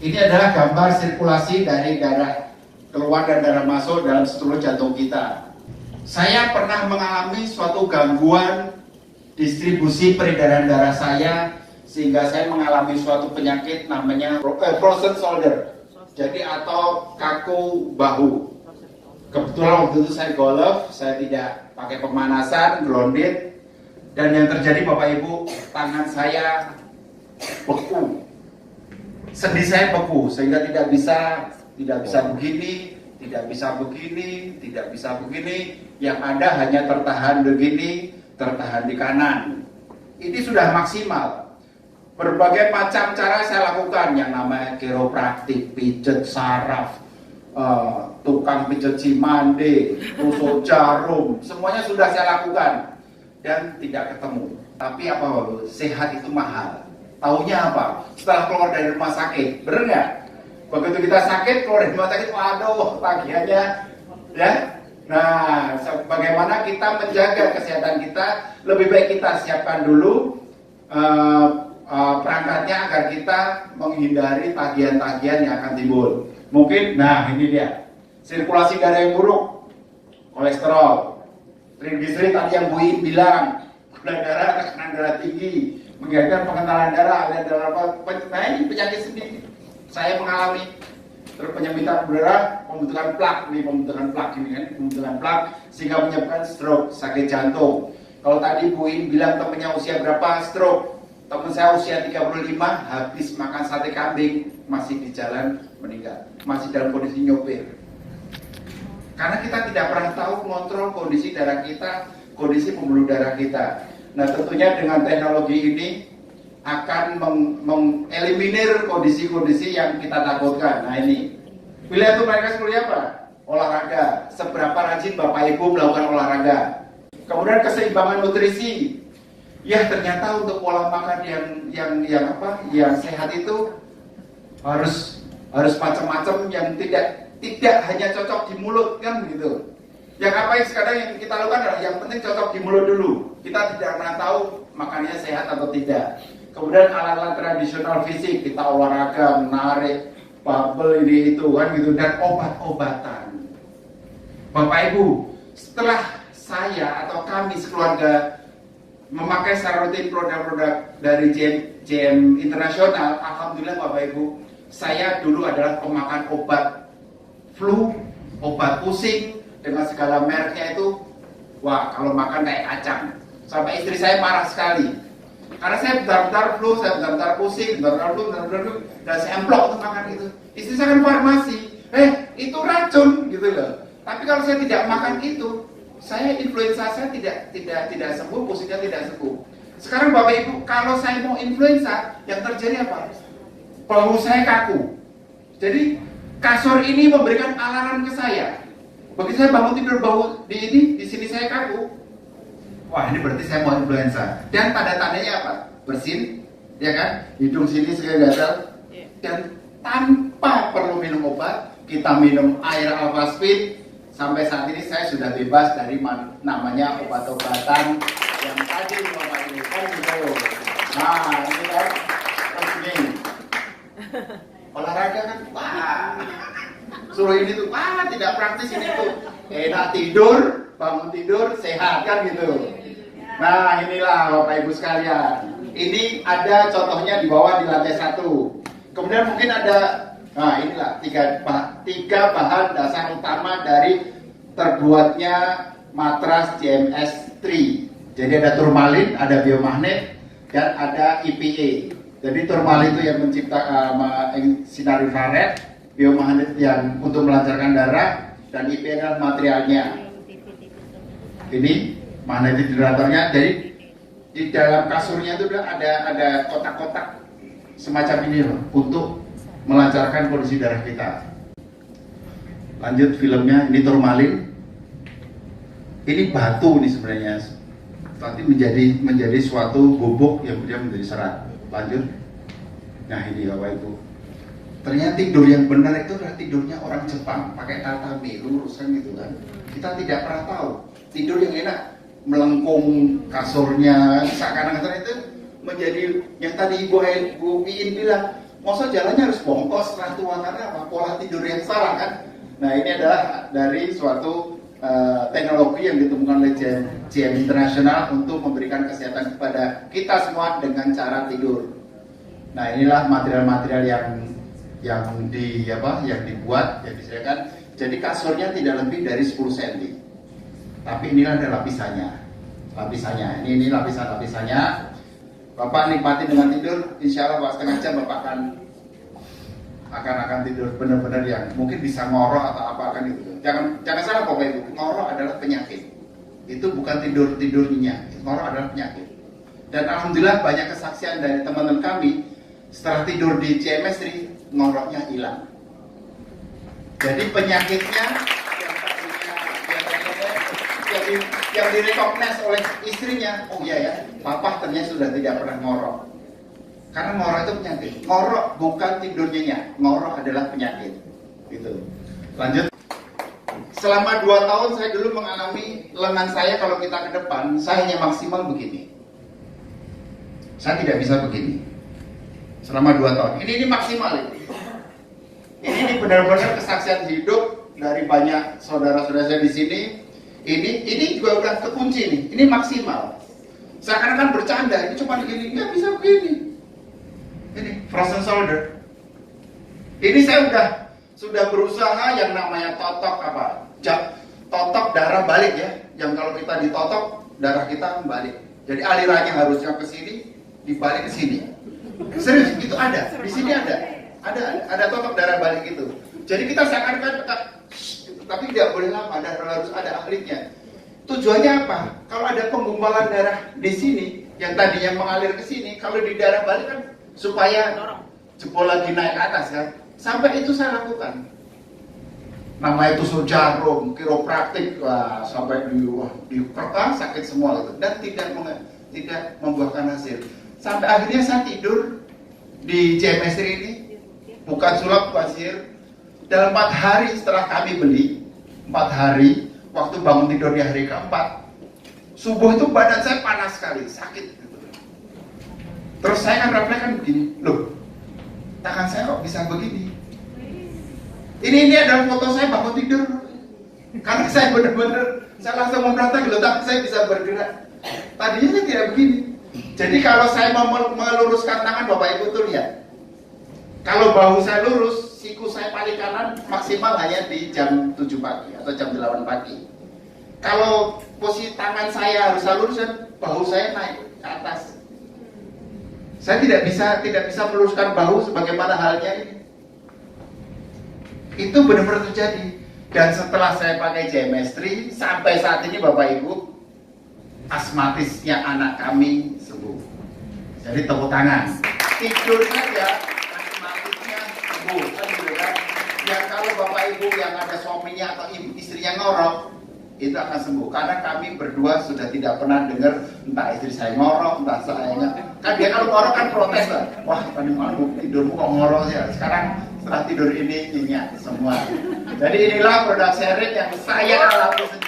Ini adalah gambar sirkulasi dari darah keluar dan darah masuk dalam struktur jantung kita. Saya pernah mengalami suatu gangguan distribusi peredaran darah saya sehingga saya mengalami suatu penyakit namanya frozen shoulder. Jadi atau kaku bahu. Kebetulan waktu itu saya golf, saya tidak pakai pemanasan, grounded, dan yang terjadi Bapak Ibu, tangan saya beku. Sendi saya beku sehingga tidak bisa begini, tidak bisa begini, tidak bisa begini. Yang ada hanya tertahan begini, tertahan di kanan. Ini sudah maksimal. Berbagai macam cara saya lakukan, yang namanya kiropraktik, pijet saraf, tukang pijet cimande, tusuk jarum, semuanya sudah saya lakukan dan tidak ketemu. Tapi apa? Sehat itu mahal. Taunya apa? Setelah keluar dari rumah sakit, bener nggak? Begitu kita sakit, keluar dari rumah sakit, waduh, tagihannya, ya. Nah, bagaimana kita menjaga kesehatan kita? Lebih baik kita siapkan dulu perangkatnya agar kita menghindari tagihan-tagihan yang akan timbul. Mungkin, nah ini dia, sirkulasi darah yang buruk, kolesterol, triglycerid tadi yang Bu In bilang, gula darah, tekanan darah tinggi, mengganggu pengentalan darah, ada darah apa? Nah ini penyakit sendiri. Saya mengalami penyempitan darah, pembentukan plak, ini pembentukan plak ini kan, pembentukan plak sehingga menyebabkan stroke, sakit jantung. Kalau tadi Bu In bilang temennya usia berapa stroke, teman saya usia 35 habis makan sate kambing masih di jalan meninggal, masih dalam kondisi nyopir. Karena kita tidak pernah tahu mengontrol kondisi darah kita, kondisi pembuluh darah kita. Nah tentunya dengan teknologi ini akan mengeliminir kondisi-kondisi yang kita takutkan. Nah ini, pilihan untuk mereka seperti apa? Olahraga. Seberapa rajin Bapak Ibu melakukan olahraga? Kemudian keseimbangan nutrisi. Ya ternyata untuk pola makan yang sehat itu harus macam-macam yang tidak hanya cocok di mulut kan begitu. Yang apa yang sekarang yang kita lakukan adalah yang penting cocok di mulut dulu. Kita tidak pernah tahu makannya sehat atau tidak. Kemudian alat-alat tradisional fisik, kita olahraga, menarik, bubble ini itu kan gitu, dan obat-obatan. Bapak Ibu, setelah saya atau kami sekeluarga memakai secara rutin produk-produk dari JM Internasional, alhamdulillah Bapak Ibu, saya dulu adalah pemakan obat flu, obat pusing dengan segala mereknya itu, wah kalau makan kayak kacang. Sampai istri saya marah sekali. Karena saya bentar-bentar flu, saya bentar-bentar pusing, bentar-bentar flu, dan saya emplok untuk makan itu. Istri saya kan farmasi, itu racun gitu loh. Tapi kalau saya tidak makan itu, saya influenza saya tidak sembuh, pusingnya tidak sembuh. Sekarang Bapak Ibu, kalau saya mau influenza, yang terjadi apa? Bahu saya kaku. Jadi kasur ini memberikan alarm ke saya. Begitu saya bangun tidur bahu di sini saya kaku. Wah ini berarti saya mau influenza. Dan tanda-tandanya apa? Bersin, ya kan? Hidung sini segala gatal. Dan tanpa perlu minum obat, kita minum air Alpha-Speed. Sampai saat ini saya sudah bebas dari namanya obat-obatan yang tadi Bapak ini kan gitu. Nah ini kan begini. Olahraga kan, suruh ini tuh, tidak praktis ini tuh. Enak tidur, bangun tidur, sehat kan gitu. Nah inilah Bapak Ibu sekalian. Ini ada contohnya di bawah di lantai 1. Kemudian mungkin ada, nah inilah tiga bahan dasar utama dari terbuatnya matras JMS 3. Jadi ada turmalin, ada biomagnet, dan ada EPA. Jadi turmalin itu yang menciptakan sinar infrared, biomagnet yang untuk melancarkan darah, dan EPA adalah materialnya. Ini magnetic generatornya. Jadi di dalam kasurnya itu ada kotak-kotak semacam ini loh, untuk melancarkan kondisi darah kita. Lanjut filmnya, ini turmalin. Ini batu nih sebenarnya, nanti menjadi suatu bubuk yang kemudian menjadi serat. Lanjut. Nah ini Bapak Ibu, ternyata tidur yang benar itu adalah tidurnya orang Jepang, pakai tatami lurus kan gitu kan. Kita tidak pernah tahu tidur yang enak, melengkung kasurnya, seakan-akan itu menjadi yang tadi Ibu Miin bilang, masa jalannya harus bongkok setelah tua, karena apa? Pola tidur yang salah kan. Nah ini adalah dari suatu teknologi yang ditemukan oleh GM Internasional untuk memberikan kesehatan kepada kita semua dengan cara tidur. Nah inilah material-material yang dibuat, yang disediakan. Jadi kasurnya tidak lebih dari 10 cm. Tapi inilah ada lapisannya. Ini lapisannya. Bapak nikmati dengan tidur, insya Allah setengah jam Bapak akan tidur benar-benar yang mungkin bisa ngorok atau apa kan gitu. Jangan salah Bapak Ibu, ngorok adalah penyakit. Itu bukan tidurnya, ngorok adalah penyakit. Dan alhamdulillah banyak kesaksian dari teman-teman kami setelah tidur di chemistry, ngoroknya hilang. Jadi penyakitnya yang direkognize oleh istrinya, oh iya ya, papa ternyata sudah tidak pernah ngorok. Karena ngorok itu penyakit. Ngorok bukan tidurnya, ngorok adalah penyakit. Gitu. Lanjut. Selama 2 tahun saya dulu mengalami lengan saya kalau kita ke depan, saya hanya maksimal begini. Saya tidak bisa begini. Selama 2 tahun. Ini maksimal ini. Ini benar-benar kesaksian hidup dari banyak saudara-saudara saya di sini. Ini juga udah kekunci nih. Ini maksimal. Seakan-akan bercanda. Ini cuma begini, nggak bisa begini. Ini frozen shoulder. Ini saya sudah berusaha yang namanya totok totok darah balik ya. Yang kalau kita ditotok darah kita balik. Jadi alirannya harusnya ke sini, dibalik ke sini. Serius itu ada. Di sini ada totok darah balik itu. Jadi kita seakan-akan tapi tidak boleh lama, harus ada ahlinya. Tujuannya apa? Kalau ada penggumpalan darah di sini yang tadinya mengalir ke sini, kalau di darah balik kan supaya jempol lagi naik ke atas kan. Sampai itu saya lakukan. Namanya tusuk jarum, kiropraktik, sampai di sakit semua itu dan tidak membuahkan hasil. Sampai akhirnya saya tidur di JMS ini, bukan sulap, bukan sihir. Dalam 4 hari setelah kami beli, 4 hari, waktu bangun tidur di hari keempat, subuh itu badan saya panas sekali, sakit. Terus saya kan refleks kan begini, loh, tangan saya kok bisa begini? Ini adalah foto saya bangun tidur. Karena saya benar-benar, saya langsung memperhatikan, loh, tangan saya bisa bergerak. Tadinya saya tidak begini. Jadi kalau saya mau meluruskan tangan, Bapak Ibu tuh lihat. Kalau bahu saya lurus, siku saya paling kanan maksimal hanya di jam 7 pagi atau jam 8 pagi. Kalau posisi tangan saya harus lurus dan bahu saya naik ke atas. Saya tidak bisa meluruskan bahu sebagaimana halnya ini. Itu benar-benar terjadi. Dan setelah saya pakai chemistry, sampai saat ini Bapak Ibu, asmatisnya anak kami sembuh. Jadi tepuk tangan. Tidur saja asmatisnya sembuh. Kan gitu kan? Ya kalau Bapak Ibu yang ada suaminya atau istrinya ngorok, itu akan sembuh. Karena kami berdua sudah tidak pernah dengar entah istri saya ngorok, entah saya kan dia kalau ngorok kan protes lah. Wah tadi malam tidurmu kok ngorok ya. Sekarang setelah tidur ini nyenyak semua. Jadi inilah produk sharing yang saya alami sendiri.